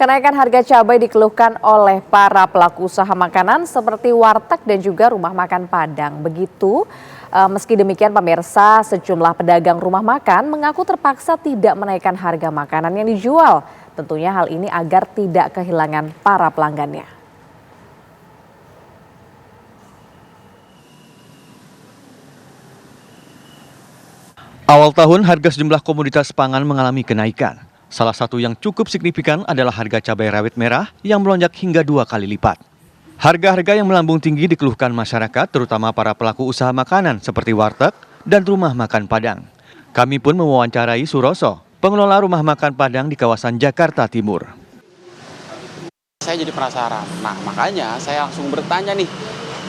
Kenaikan harga cabai dikeluhkan oleh para pelaku usaha makanan seperti warteg dan juga rumah makan Padang. Meski demikian pemirsa, sejumlah pedagang rumah makan mengaku terpaksa tidak menaikkan harga makanan yang dijual. Tentunya hal ini agar tidak kehilangan para pelanggannya. Awal tahun harga sejumlah komoditas pangan mengalami kenaikan. Salah satu yang cukup signifikan adalah harga cabai rawit merah yang melonjak hingga 2 kali lipat. Harga-harga yang melambung tinggi dikeluhkan masyarakat, terutama para pelaku usaha makanan seperti warteg dan rumah makan Padang. Kami pun mewawancarai Suroso, pengelola rumah makan Padang di kawasan Jakarta Timur. Saya jadi penasaran, makanya saya langsung bertanya nih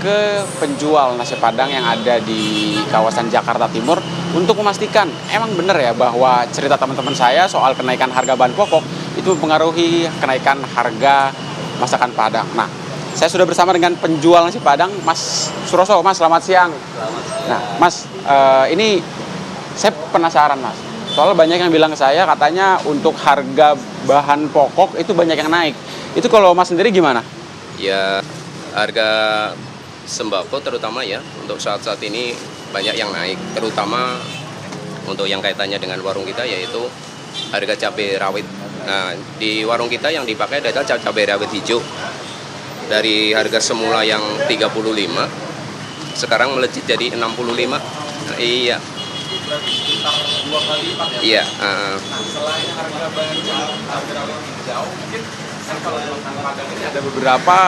ke penjual nasi Padang yang ada di kawasan Jakarta Timur untuk memastikan emang benar ya bahwa cerita teman-teman saya soal kenaikan harga bahan pokok itu mempengaruhi kenaikan harga masakan Padang. Nah, saya sudah bersama dengan penjual nasi Padang, Mas Suroso. Mas, selamat siang. Nah, Mas, ini saya penasaran, Mas. Soalnya banyak yang bilang ke saya katanya untuk harga bahan pokok itu banyak yang naik. Itu kalau Mas sendiri gimana? Ya, harga sembako terutama ya untuk saat-saat ini banyak yang naik, terutama untuk yang kaitannya dengan warung kita yaitu harga cabai rawit. Nah, di warung kita yang dipakai adalah cabai rawit hijau. Dari harga semula yang 35 sekarang melejit jadi 65. Iya. Berarti sekitar 2 kali lipat ya? Iya. Nah, selain harga bahan cabai rawit hijau, mungkin kan kalau di makanan Padang ini ada beberapa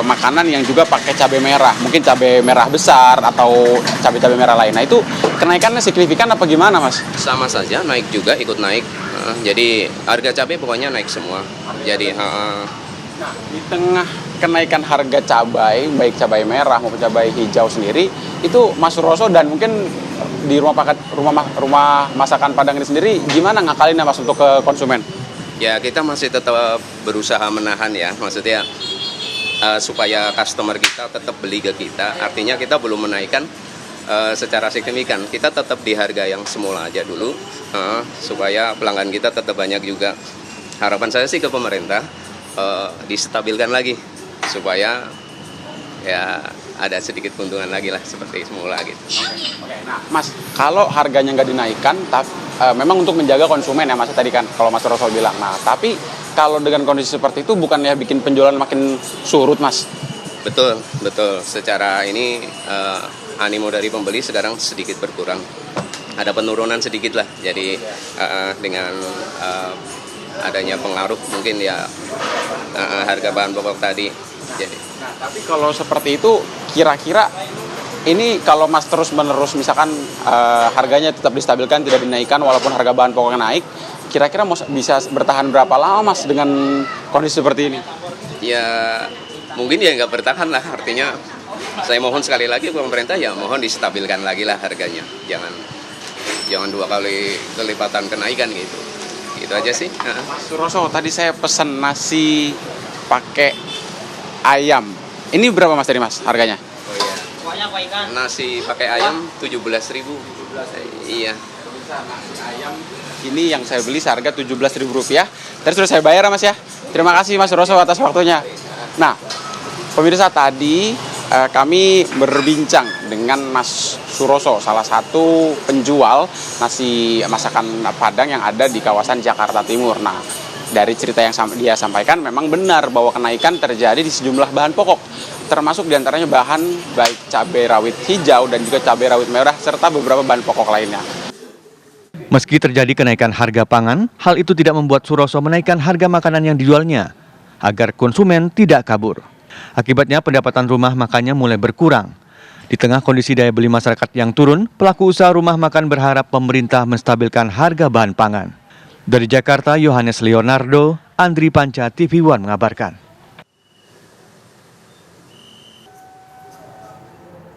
makanan yang juga pakai cabai merah, mungkin cabai merah besar atau cabai-cabai merah lain. Nah, itu kenaikannya signifikan apa gimana, Mas? Sama saja, naik juga, ikut naik. Jadi harga cabai pokoknya naik semua. Jadi Nah, di tengah kenaikan harga cabai, baik cabai merah maupun cabai hijau sendiri, itu Mas Suroso dan mungkin di rumah masakan Padang ini sendiri gimana ngakalinnya, Mas, untuk ke konsumen? ya kita masih tetap berusaha menahan ya, maksudnya supaya customer kita tetap beli ke kita. Artinya kita belum menaikkan secara signifikan, kita tetap di harga yang semula aja dulu, supaya pelanggan kita tetap banyak juga. Harapan saya sih ke pemerintah distabilkan lagi supaya ya ada sedikit keuntungan lagi lah seperti semula gitu. Oke. Nah, Mas, kalau harganya nggak dinaikkan, memang untuk menjaga konsumen ya, Mas, tadi kan kalau Mas Rosso bilang. Nah, tapi kalau dengan kondisi seperti itu bukannya bikin penjualan makin surut, Mas? Betul. Secara ini animo dari pembeli sekarang sedikit berkurang. Ada penurunan sedikit lah. Jadi dengan adanya pengaruh mungkin ya harga bahan pokok tadi. Jadi. Nah, tapi kalau seperti itu kira-kira ini kalau Mas terus-menerus misalkan harganya tetap distabilkan, tidak dinaikkan walaupun harga bahan pokoknya naik, kira-kira bisa bertahan berapa lama, Mas, dengan kondisi seperti ini? Ya mungkin ya nggak bertahan lah, artinya saya mohon sekali lagi ke pemerintah ya mohon distabilkan lagi lah harganya, jangan 2 kali kelipatan kenaikan gitu. Itu aja sih. Mas Suroso, tadi saya pesan nasi pakai ayam. Ini berapa, Mas, tadi, Mas, harganya? Oh iya. Nasi pakai ayam 17.000. Iya. Nasi ayam ini yang saya beli seharga Rp17.000. Terus sudah saya bayar, Mas, ya. Terima kasih, Mas Suroso, atas waktunya. Nah, pemirsa, tadi kami berbincang dengan Mas Suroso, salah satu penjual nasi masakan Padang yang ada di kawasan Jakarta Timur. Nah, dari cerita yang dia sampaikan memang benar bahwa kenaikan terjadi di sejumlah bahan pokok, termasuk diantaranya bahan baik cabai rawit hijau dan juga cabai rawit merah serta beberapa bahan pokok lainnya. Meski terjadi kenaikan harga pangan, hal itu tidak membuat Suroso menaikkan harga makanan yang dijualnya agar konsumen tidak kabur. Akibatnya pendapatan rumah makannya mulai berkurang. Di tengah kondisi daya beli masyarakat yang turun, pelaku usaha rumah makan berharap pemerintah menstabilkan harga bahan pangan. Dari Jakarta, Yohanes Leonardo, Andri Panca, TV One mengabarkan.